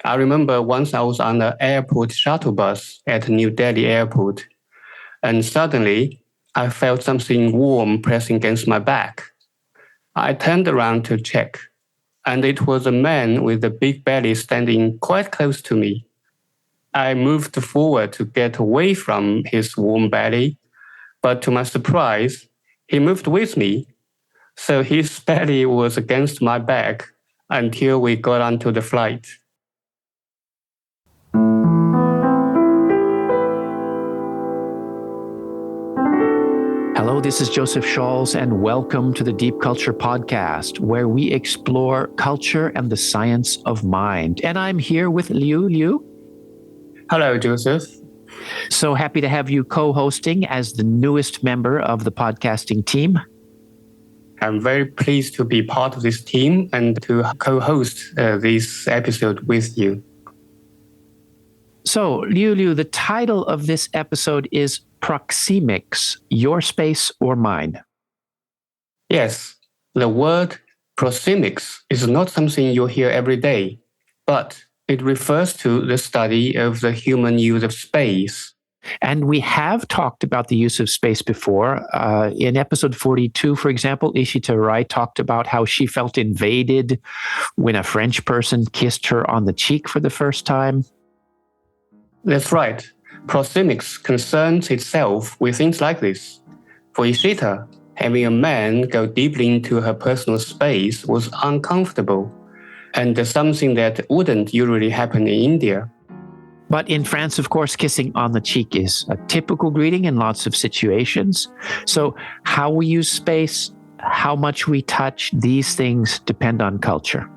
I remember once I was on an airport shuttle bus at New Delhi airport, and suddenly I felt something warm pressing against my back. I turned around to check, and it was a man with a big belly standing quite close to me. I moved forward to get away from his warm belly, but to my surprise, he moved with me. So his belly was against my back until we got onto the flight. Hello, this is Joseph Scholz, and welcome to the Deep Culture Podcast, where we explore culture and the science of mind. And I'm here with Liu. Liu? Hello, Joseph. So happy to have you co-hosting as the newest member of the podcasting team. I'm very pleased to be part of this team and to co-host this episode with you. So, Liu, the title of this episode is Proxemics, Your Space or Mine? Yes, the word proxemics is not something you hear every day, but it refers to the study of the human use of space. And we have talked about the use of space before. In episode 42, for example, Ishita Rai talked about how she felt invaded when a French person kissed her on the cheek for the first time. That's right. Proxemics concerns itself with things like this. For Ishita, having a man go deeply into her personal space was uncomfortable and something that wouldn't usually happen in India. But in France, of course, kissing on the cheek is a typical greeting in lots of situations. So how we use space, how much we touch, these things depend on culture.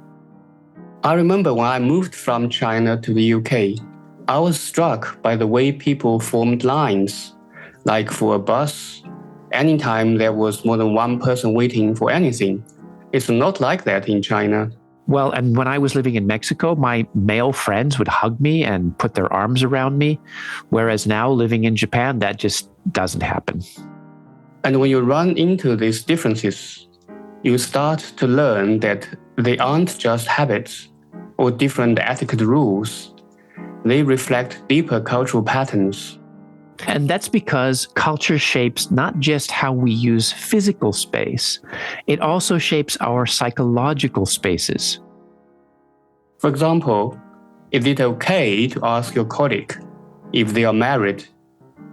I remember when I moved from China to the UK, I was struck by the way people formed lines. Like for a bus, anytime there was more than one person waiting for anything. It's not like that in China. Well, and when I was living in Mexico, my male friends would hug me and put their arms around me, whereas now living in Japan, that just doesn't happen. And when you run into these differences, you start to learn that they aren't just habits or different etiquette rules. They reflect deeper cultural patterns. And that's because culture shapes not just how we use physical space, it also shapes our psychological spaces. For example, is it okay to ask your colleague if they are married?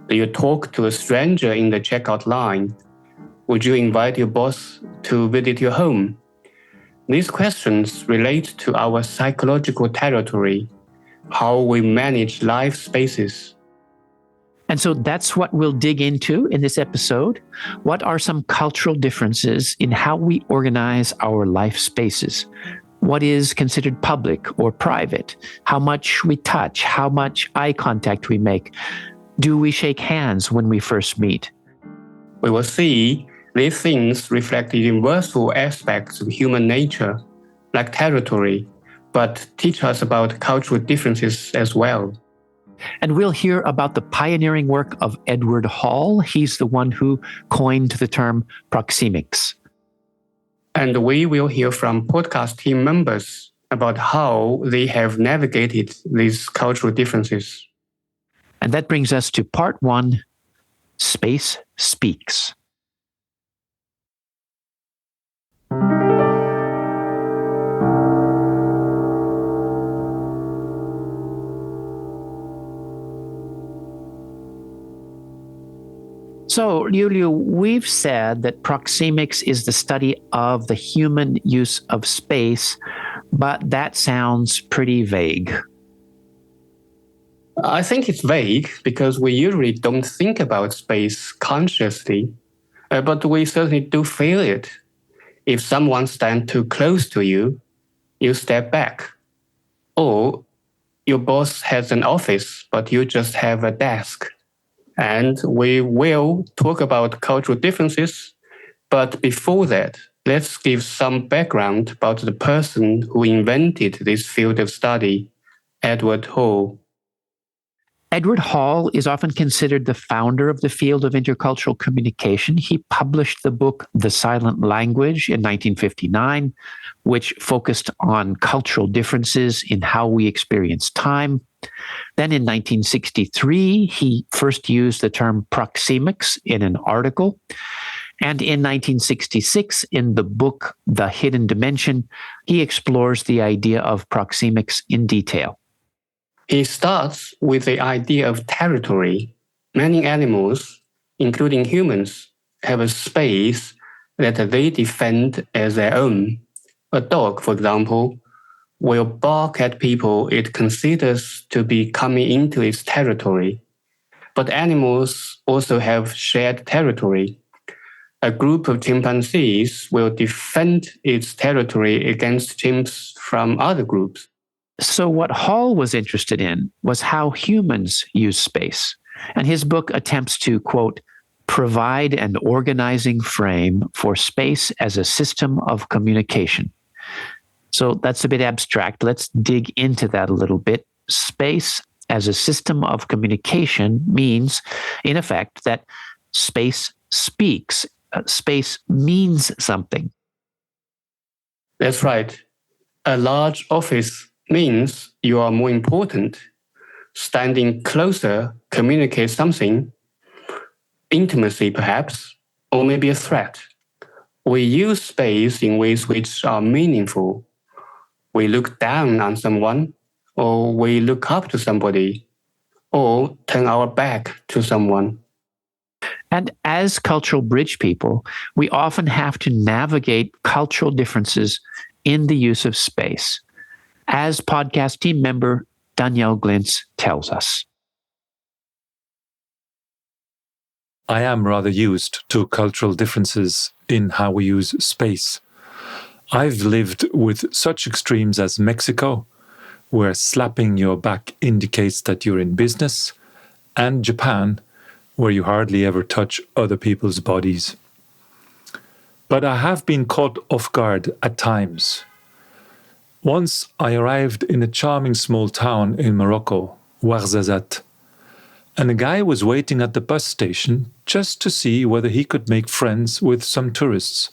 Do you talk to a stranger in the checkout line? Would you invite your boss to visit your home? These questions relate to our psychological territory, how we manage life spaces. And so that's what we'll dig into in this episode. What are some cultural differences in how we organize our life spaces? What is considered public or private? How much we touch? How much eye contact we make? Do we shake hands when we first meet? We will see these things reflect universal aspects of human nature, like territory, but teach us about cultural differences as well. And we'll hear about the pioneering work of Edward Hall. He's the one who coined the term proxemics. And we will hear from podcast team members about how they have navigated these cultural differences. And that brings us to part one, Space Speaks. So, Liu, we've said that proxemics is the study of the human use of space, but that sounds pretty vague. I think it's vague because we usually don't think about space consciously, but we certainly do feel it. If someone stands too close to you, you step back. Or your boss has an office, but you just have a desk. And we will talk about cultural differences, but before that, let's give some background about the person who invented this field of study, Edward Hall. Edward Hall is often considered the founder of the field of intercultural communication. He published the book The Silent Language in 1959, which focused on cultural differences in how we experience time. Then in 1963, he first used the term proxemics in an article. And in 1966, in the book The Hidden Dimension, he explores the idea of proxemics in detail. He starts with the idea of territory. Many animals, including humans, have a space that they defend as their own. A dog, for example, will bark at people it considers to be coming into its territory. But animals also have shared territory. A group of chimpanzees will defend its territory against chimps from other groups. So what Hall was interested in was how humans use space. And his book attempts to, quote, provide an organizing frame for space as a system of communication. So that's a bit abstract. Let's dig into that a little bit. Space as a system of communication means, in effect, that space speaks. Space means something. That's right. A large office means you are more important. Standing closer communicates something, intimacy perhaps, or maybe a threat. We use space in ways which are meaningful. We look down on someone, or we look up to somebody, or turn our back to someone. And as cultural bridge people, we often have to navigate cultural differences in the use of space, as podcast team member Danielle Glintz tells us. I am rather used to cultural differences in how we use space. I've lived with such extremes as Mexico, where slapping your back indicates that you're in business, and Japan, where you hardly ever touch other people's bodies. But I have been caught off guard at times. Once I arrived in a charming small town in Morocco, Ouarzazate, and a guy was waiting at the bus station just to see whether he could make friends with some tourists,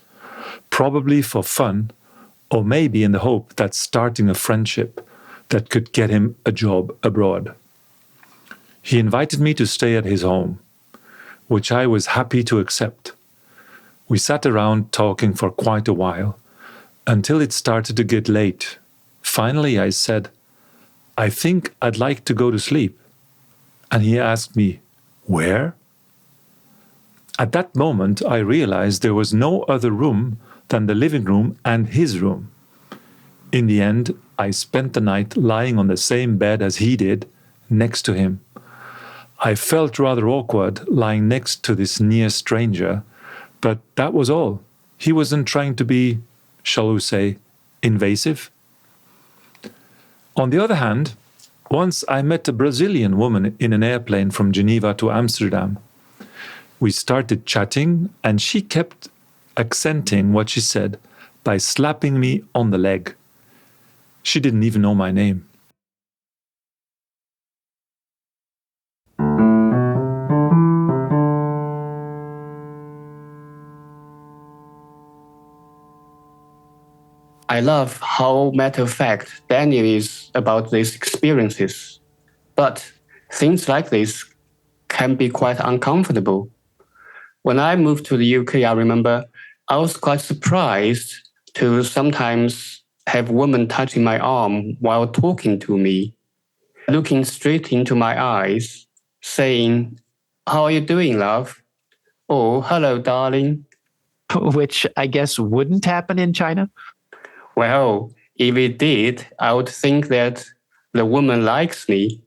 probably for fun, or maybe in the hope that starting a friendship that could get him a job abroad. He invited me to stay at his home, which I was happy to accept. We sat around talking for quite a while, until it started to get late. Finally, I said, "I think I'd like to go to sleep." And he asked me, "Where?" At that moment, I realized there was no other room than the living room and his room. In the end, I spent the night lying on the same bed as he did, next to him. I felt rather awkward lying next to this near stranger, but that was all. He wasn't trying to be, shall we say, invasive. On the other hand, once I met a Brazilian woman in an airplane from Geneva to Amsterdam. We started chatting, and she kept accenting what she said by slapping me on the leg. She didn't even know my name. I love how matter-of-fact Daniel is about these experiences. But things like this can be quite uncomfortable. When I moved to the UK, I remember I was quite surprised to sometimes have women touching my arm while talking to me, looking straight into my eyes, saying, "How are you doing, love?" Or, "Hello, darling." Which I guess wouldn't happen in China. Well, if it did, I would think that the woman likes me.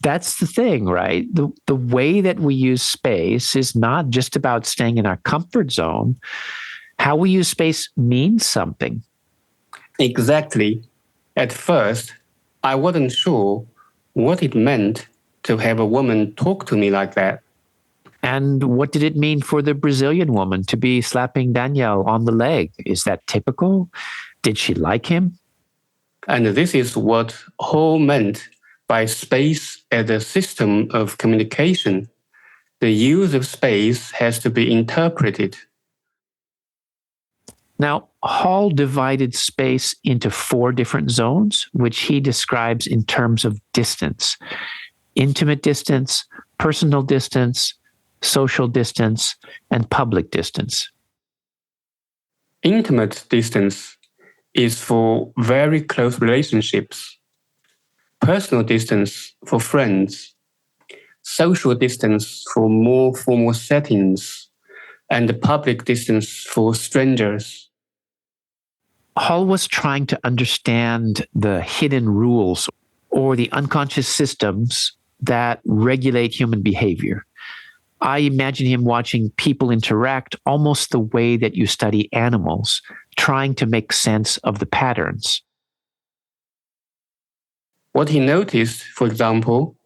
That's the thing, right? The way that we use space is not just about staying in our comfort zone. How we use space means something. Exactly. At first, I wasn't sure what it meant to have a woman talk to me like that. And what did it mean for the Brazilian woman to be slapping Danielle on the leg? Is that typical? Did she like him? And this is what Hall meant By space as a system of communication, the use of space has to be interpreted. Now, Hall divided space into 4 different zones, which he describes in terms of distance: intimate distance, personal distance, social distance, and public distance. Intimate distance is for very close relationships, personal distance for friends, social distance for more formal settings, and public distance for strangers. Hall was trying to understand the hidden rules or the unconscious systems that regulate human behavior. I imagine him watching people interact almost the way that you study animals, trying to make sense of the patterns. What he noticed, for example,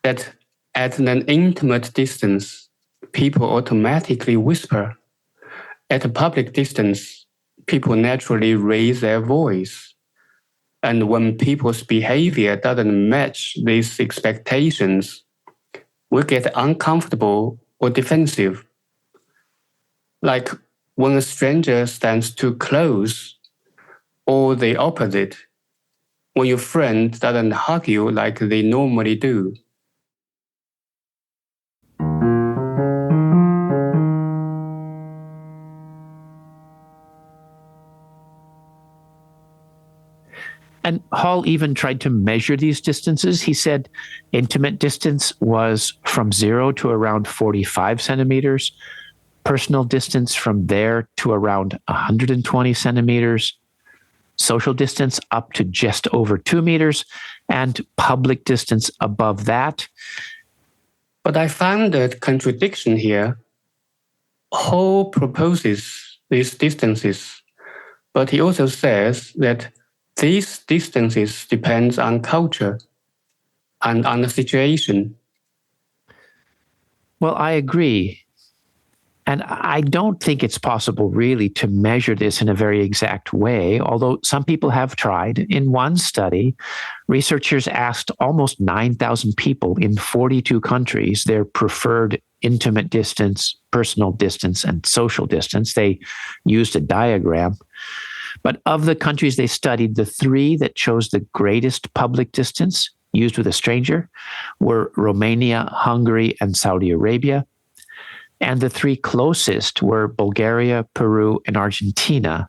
that at an intimate distance, people automatically whisper. At a public distance, people naturally raise their voice. And when people's behavior doesn't match these expectations, we get uncomfortable or defensive. Like when a stranger stands too close, or the opposite, when your friend doesn't hug you like they normally do. And Hall even tried to measure these distances. He said intimate distance was from 0 to around 45 centimeters, personal distance from there to around 120 centimeters, social distance up to just over 2 meters, and public distance above that. But I found a contradiction here. Hall proposes these distances, but he also says that these distances depend on culture and on the situation. Well, I agree. And I don't think it's possible really to measure this in a very exact way, although some people have tried. In one study, researchers asked almost 9,000 people in 42 countries their preferred intimate distance, personal distance, and social distance. They used a diagram. But of the countries they studied, the 3 that chose the greatest public distance used with a stranger were Romania, Hungary, and Saudi Arabia. And the 3 closest were Bulgaria, Peru, and Argentina.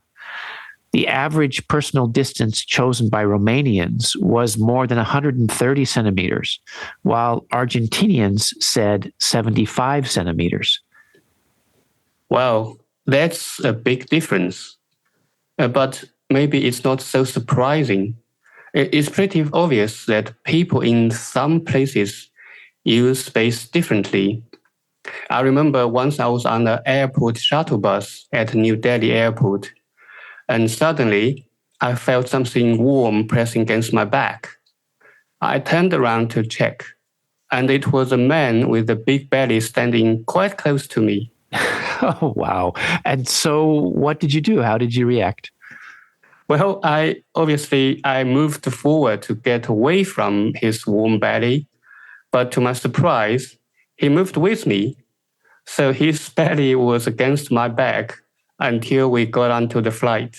The average personal distance chosen by Romanians was more than 130 centimeters, while Argentinians said 75 centimeters. Wow, that's a big difference. But maybe it's not so surprising. It's pretty obvious that people in some places use space differently. I remember once I was on the airport shuttle bus at New Delhi airport, and suddenly I felt something warm pressing against my back. I turned around to check, and it was a man with a big belly standing quite close to me. Oh, wow. And so what did you do? How did you react? Well, I moved forward to get away from his warm belly, but to my surprise, he moved with me. So his belly was against my back until we got onto the flight.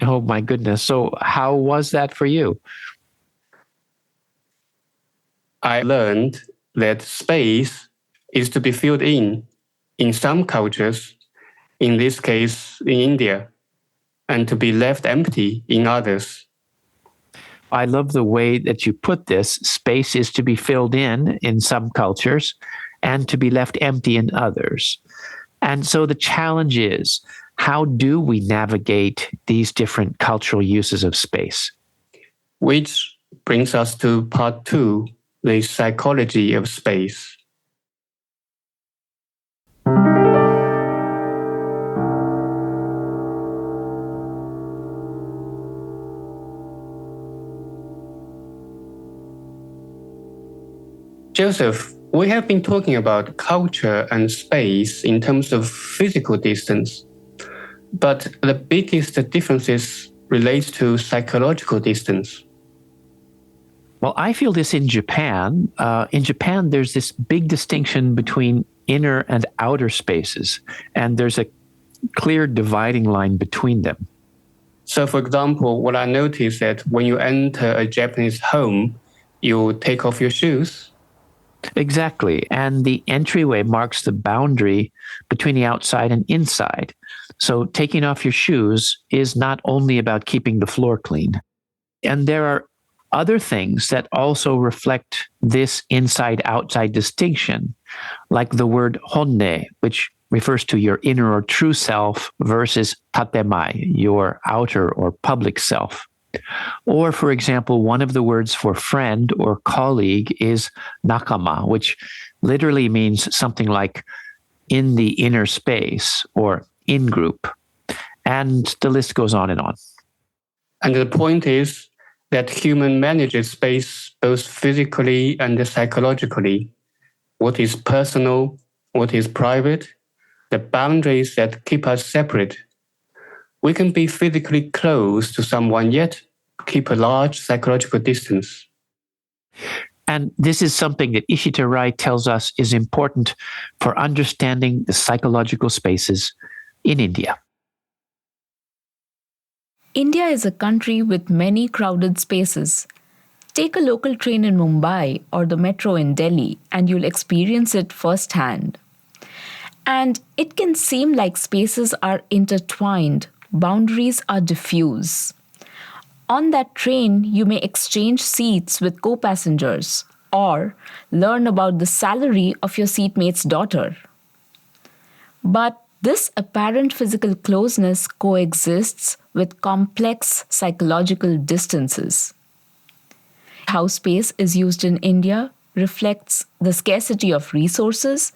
Oh, my goodness. So how was that for you? I learned that space is to be filled in some cultures, in this case, in India, and to be left empty in others. I love the way that you put this. Space is to be filled in some cultures, and to be left empty in others. And so the challenge is, how do we navigate these different cultural uses of space? Which brings us to part 2, the psychology of space. Joseph, we have been talking about culture and space in terms of physical distance, but the biggest differences relate to psychological distance. Well, I feel this in Japan. In Japan, there's this big distinction between inner and outer spaces, and there's a clear dividing line between them. So, for example, what I noticed that when you enter a Japanese home, you take off your shoes. Exactly. And the entryway marks the boundary between the outside and inside. So taking off your shoes is not only about keeping the floor clean. And there are other things that also reflect this inside-outside distinction, like the word honne, which refers to your inner or true self, versus tatemai, your outer or public self. Or, for example, one of the words for friend or colleague is nakama, which literally means something like in the inner space or in group. And the list goes on and on. And the point is that human manages space both physically and psychologically. What is personal, what is private, the boundaries that keep us separate. We can be physically close to someone yet keep a large psychological distance. And this is something that Ishita Rai tells us is important for understanding the psychological spaces in India. India is a country with many crowded spaces. Take a local train in Mumbai or the metro in Delhi and you'll experience it firsthand. And it can seem like spaces are intertwined, boundaries are diffuse. On that train, you may exchange seats with co-passengers or learn about the salary of your seatmate's daughter. But this apparent physical closeness coexists with complex psychological distances. How space is used in India reflects the scarcity of resources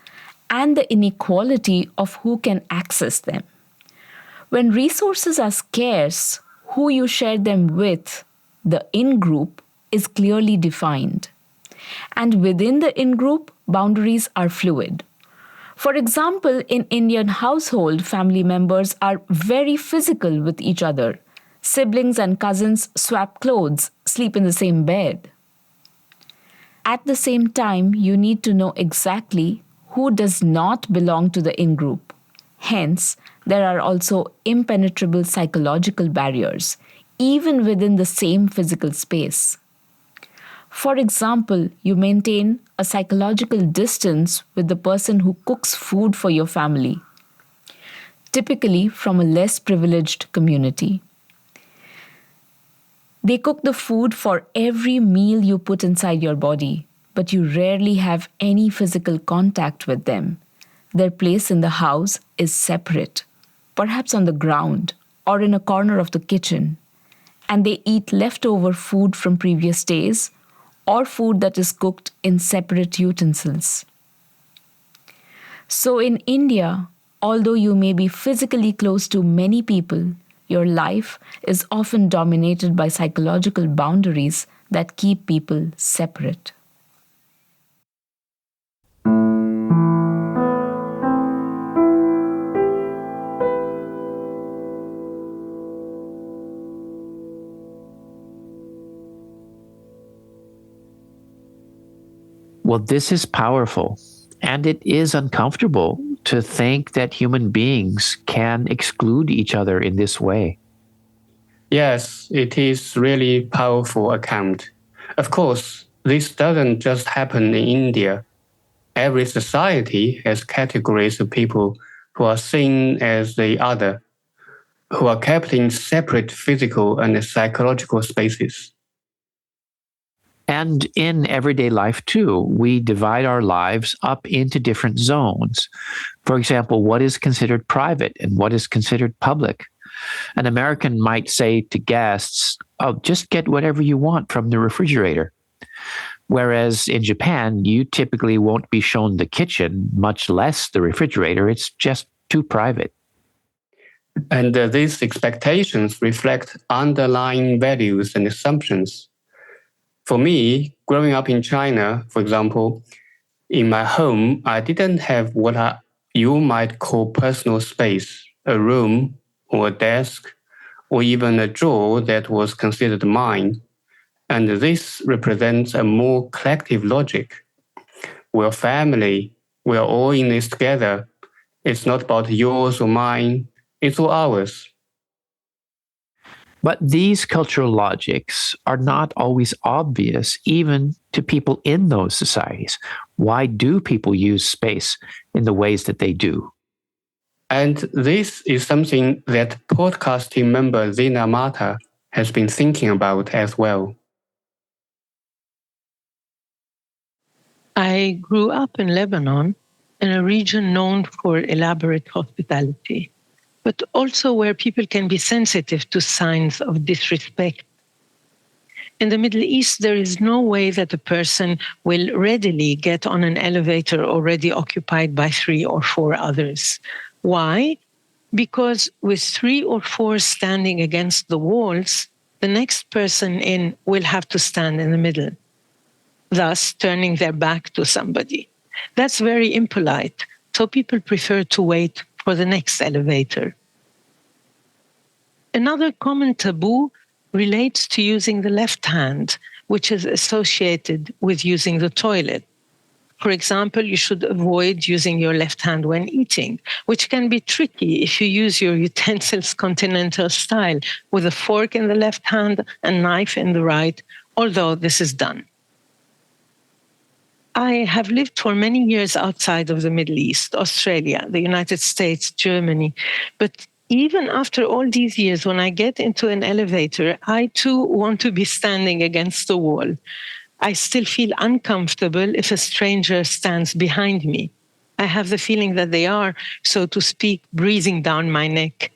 and the inequality of who can access them. When resources are scarce, who you share them with, the in-group, is clearly defined. And within the in-group, boundaries are fluid. For example, in Indian household, family members are very physical with each other. Siblings and cousins swap clothes, sleep in the same bed. At the same time, you need to know exactly who does not belong to the in-group. Hence, there are also impenetrable psychological barriers, even within the same physical space. For example, you maintain a psychological distance with the person who cooks food for your family, typically from a less privileged community. They cook the food for every meal you put inside your body, but you rarely have any physical contact with them. Their place in the house is separate, perhaps on the ground or in a corner of the kitchen, and they eat leftover food from previous days or food that is cooked in separate utensils. So in India, although you may be physically close to many people, your life is often dominated by psychological boundaries that keep people separate. Well, this is powerful, and it is uncomfortable to think that human beings can exclude each other in this way. Yes, it is really powerful account. Of course, this doesn't just happen in India. Every society has categories of people who are seen as the other, who are kept in separate physical and psychological spaces. And in everyday life, too, we divide our lives up into different zones. For example, what is considered private and what is considered public? An American might say to guests, "Oh, just get whatever you want from the refrigerator." Whereas in Japan, you typically won't be shown the kitchen, much less the refrigerator. It's just too private. And these expectations reflect underlying values and assumptions. For me, growing up in China, for example, in my home, I didn't have what you might call personal space, a room or a desk, or even a drawer that was considered mine. And this represents a more collective logic. We're family, we're all in this together. It's not about yours or mine, it's all ours. But these cultural logics are not always obvious, even to people in those societies. Why do people use space in the ways that they do? And this is something that podcast team member Zina Mata has been thinking about as well. I grew up in Lebanon, in a region known for elaborate hospitality, but also where people can be sensitive to signs of disrespect. In the Middle East, there is no way that a person will readily get on an elevator already occupied by 3 or 4 others. Why? Because with 3 or 4 standing against the walls, the next person in will have to stand in the middle, thus turning their back to somebody. That's very impolite, so people prefer to wait for the next elevator. Another common taboo relates to using the left hand, which is associated with using the toilet. For example, you should avoid using your left hand when eating, which can be tricky if you use your utensils continental style, with a fork in the left hand and knife in the right, although this is done. I have lived for many years outside of the Middle East, Australia, the United States, Germany. But even after all these years, when I get into an elevator, I too want to be standing against the wall. I still feel uncomfortable if a stranger stands behind me. I have the feeling that they are, so to speak, breathing down my neck.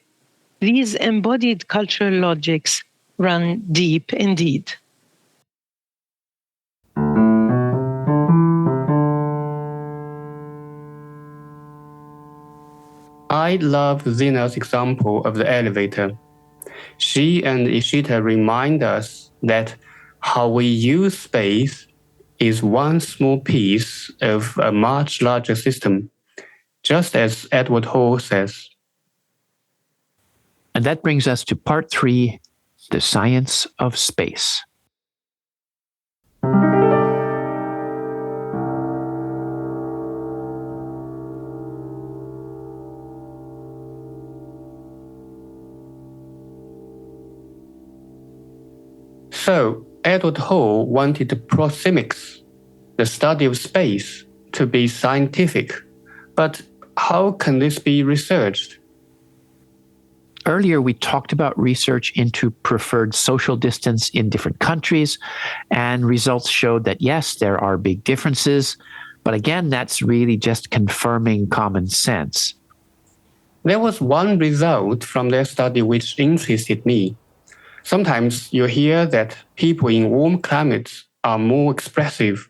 These embodied cultural logics run deep indeed. I love Zina's example of the elevator. She and Ishita remind us that how we use space is one small piece of a much larger system, just as Edward Hall says. And that brings us to part 3, the science of space. So, Edward Hall wanted proxemics, the study of space, to be scientific. But how can this be researched? Earlier, we talked about research into preferred social distance in different countries, and results showed that yes, there are big differences. But again, that's really just confirming common sense. There was one result from their study which interested me. Sometimes you hear that people in warm climates are more expressive.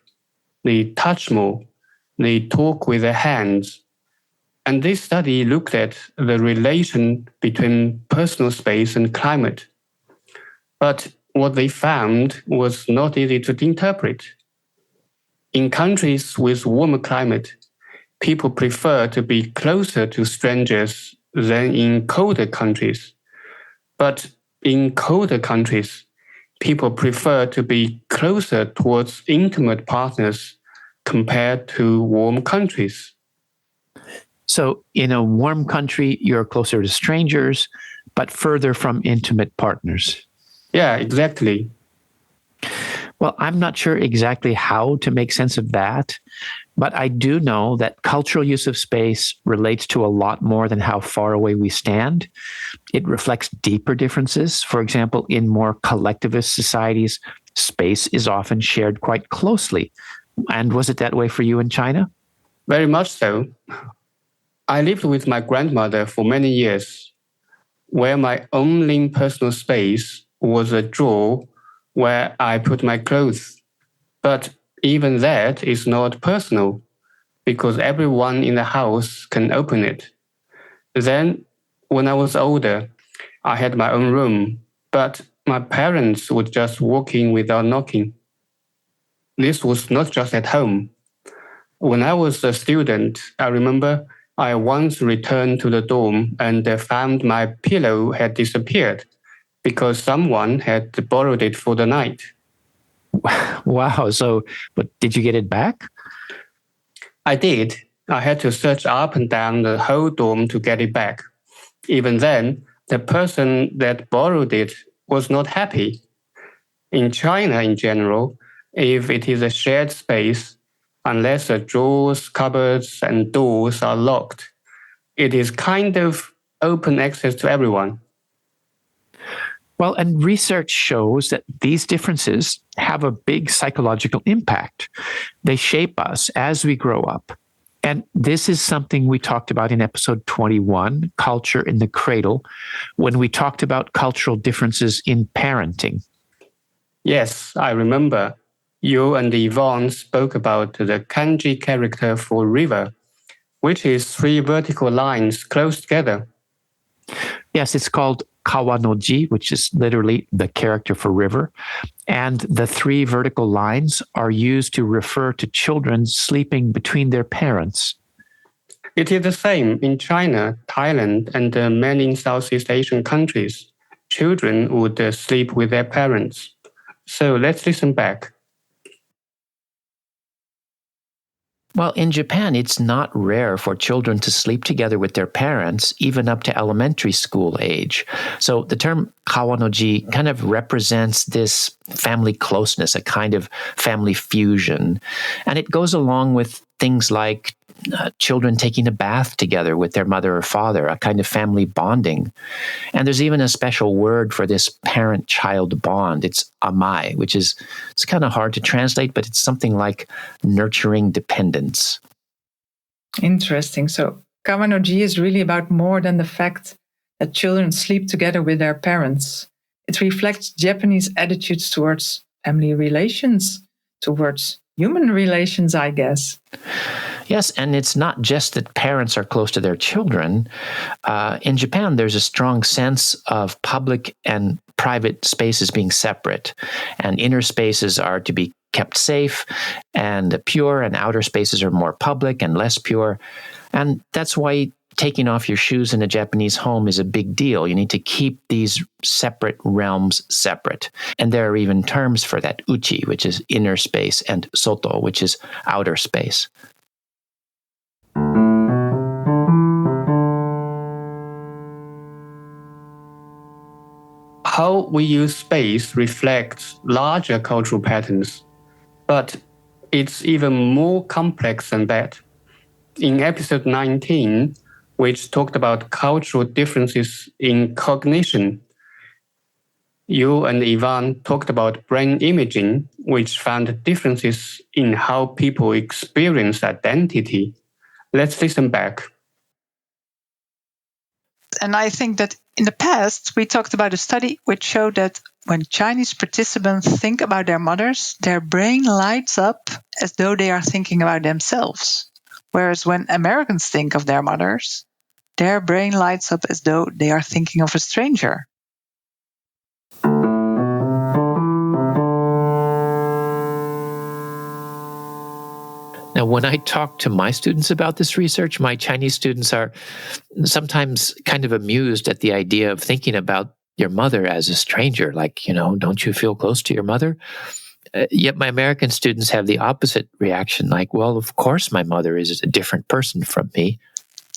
They touch more. They talk with their hands. And this study looked at the relation between personal space and climate. But what they found was not easy to interpret. In countries with warmer climate, people prefer to be closer to strangers than in colder countries. But in colder countries, people prefer to be closer towards intimate partners compared to warm countries. So in a warm country, you're closer to strangers, but further from intimate partners. Yeah, exactly. Well, I'm not sure exactly how to make sense of that, but I do know that cultural use of space relates to a lot more than how far away we stand. It reflects deeper differences. For example, in more collectivist societies, space is often shared quite closely. And was it that way for you in China? Very much so. I lived with my grandmother for many years, where my only personal space was a drawer where I put my clothes. But even that is not personal, because everyone in the house can open it. Then, when I was older, I had my own room, but my parents would just walk in without knocking. This was not just at home. When I was a student, I remember I once returned to the dorm and found my pillow had disappeared because someone had borrowed it for the night. Wow. So, but did you get it back? I did. I had to search up and down the whole dorm to get it back. Even then, the person that borrowed it was not happy. In China in general, if it is a shared space, unless the drawers, cupboards, and doors are locked, it is kind of open access to everyone. Well, and research shows that these differences have a big psychological impact. They shape us as we grow up. And this is something we talked about in episode 21, Culture in the Cradle, when we talked about cultural differences in parenting. Yes, I remember. You and Yvonne spoke about the kanji character for river, which is 3 vertical lines close together. Yes, it's called kawanoji, which is literally the character for river. And the 3 vertical lines are used to refer to children sleeping between their parents. It is the same in China, Thailand, and many in Southeast Asian countries. Children would sleep with their parents. So let's listen back. Well, in Japan, it's not rare for children to sleep together with their parents, even up to elementary school age. So the term kawanoji kind of represents this family closeness, a kind of family fusion. And it goes along with things like children taking a bath together with their mother or father, a kind of family bonding. And there's even a special word for this parent-child bond. It's amai, which is, it's kind of hard to translate, but it's something like nurturing dependence. Interesting. So Kawanoji is really about more than the fact that children sleep together with their parents. It reflects Japanese attitudes towards family relations, towards human relations, I guess. Yes, and it's not just that parents are close to their children. In Japan, there's a strong sense of public and private spaces being separate, and inner spaces are to be kept safe and pure, and outer spaces are more public and less pure. And that's why taking off your shoes in a Japanese home is a big deal. You need to keep these separate realms separate. And there are even terms for that, uchi, which is inner space, and soto, which is outer space. How we use space reflects larger cultural patterns, but it's even more complex than that. In episode 19, which talked about cultural differences in cognition, you and Ivan talked about brain imaging, which found differences in how people experience identity. Let's listen back. And I think that in the past, we talked about a study which showed that when Chinese participants think about their mothers, their brain lights up as though they are thinking about themselves. Whereas when Americans think of their mothers, their brain lights up as though they are thinking of a stranger. Now, when I talk to my students about this research, my Chinese students are sometimes kind of amused at the idea of thinking about your mother as a stranger, like, don't you feel close to your mother? Yet my American students have the opposite reaction, like, well, of course my mother is a different person from me.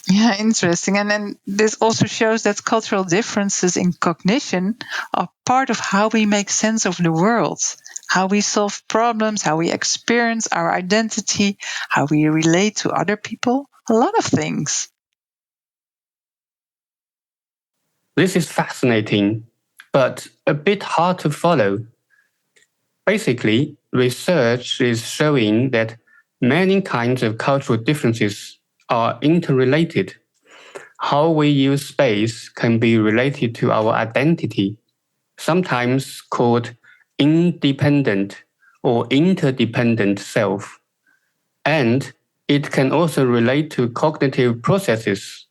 Yeah, interesting. And then this also shows that cultural differences in cognition are part of how we make sense of the world, how we solve problems, how we experience our identity, how we relate to other people, a lot of things. This is fascinating, but a bit hard to follow. Basically, research is showing that many kinds of cultural differences are interrelated. How we use space can be related to our identity, sometimes called independent or interdependent self. And it can also relate to cognitive processes.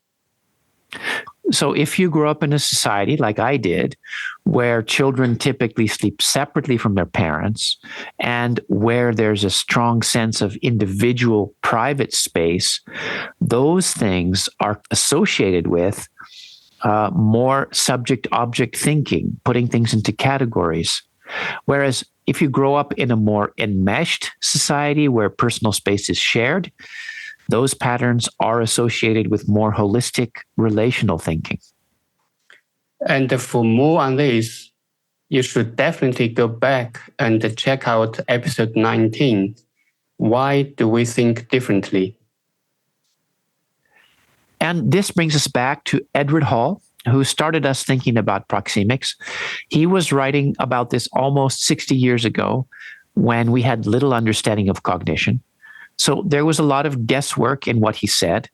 So if you grow up in a society like I did, where children typically sleep separately from their parents, and where there's a strong sense of individual private space, those things are associated with more subject-object thinking, putting things into categories. Whereas If you grow up in a more enmeshed society where personal space is shared, those patterns are associated with more holistic relational thinking. And for more on this, you should definitely go back and check out episode 19. Why do we think differently? And this brings us back to Edward Hall, who started us thinking about proxemics. He was writing about this almost 60 years ago when we had little understanding of cognition. So there was a lot of guesswork in what he said,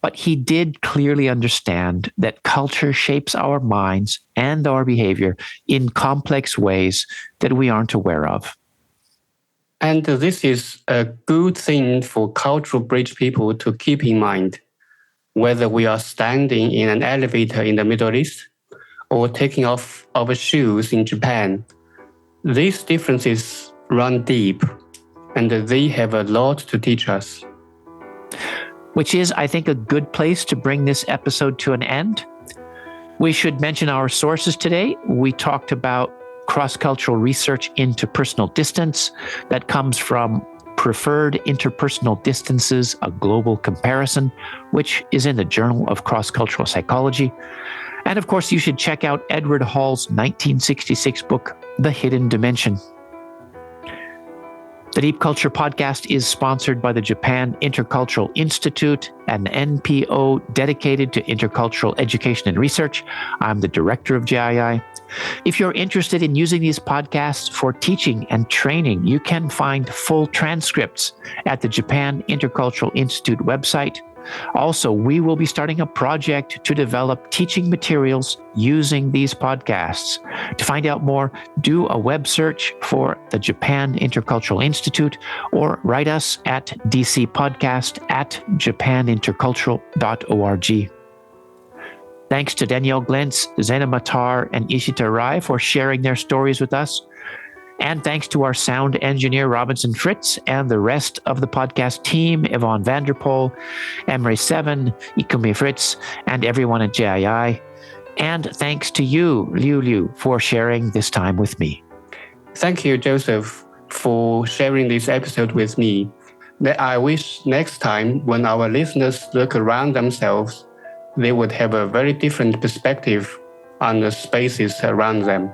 but he did clearly understand that culture shapes our minds and our behavior in complex ways that we aren't aware of. And this is a good thing for cultural bridge people to keep in mind, whether we are standing in an elevator in the Middle East or taking off our shoes in Japan. These differences run deep, and they have a lot to teach us. Which is, I think, a good place to bring this episode to an end. We should mention our sources today. We talked about cross-cultural research into personal distance that comes from Preferred Interpersonal Distances, a Global Comparison, which is in the Journal of Cross-Cultural Psychology. And of course, you should check out Edward Hall's 1966 book, The Hidden Dimension. The Deep Culture Podcast is sponsored by the Japan Intercultural Institute, an NPO dedicated to intercultural education and research. I'm the director of JII. If you're interested in using these podcasts for teaching and training, you can find full transcripts at the Japan Intercultural Institute website. Also, we will be starting a project to develop teaching materials using these podcasts. To find out more, do a web search for the Japan Intercultural Institute or write us at dcpodcast@japanintercultural.org. Thanks to Danielle Glentz, Zena Matar, and Ishita Rai for sharing their stories with us. And thanks to our sound engineer, Robinson Fritz, and the rest of the podcast team, Yvonne Vanderpool, Emre Seven, Ikumi Fritz, and everyone at JII. And thanks to you, Liu Liu, for sharing this time with me. Thank you, Joseph, for sharing this episode with me. I wish next time when our listeners look around themselves, they would have a very different perspective on the spaces around them.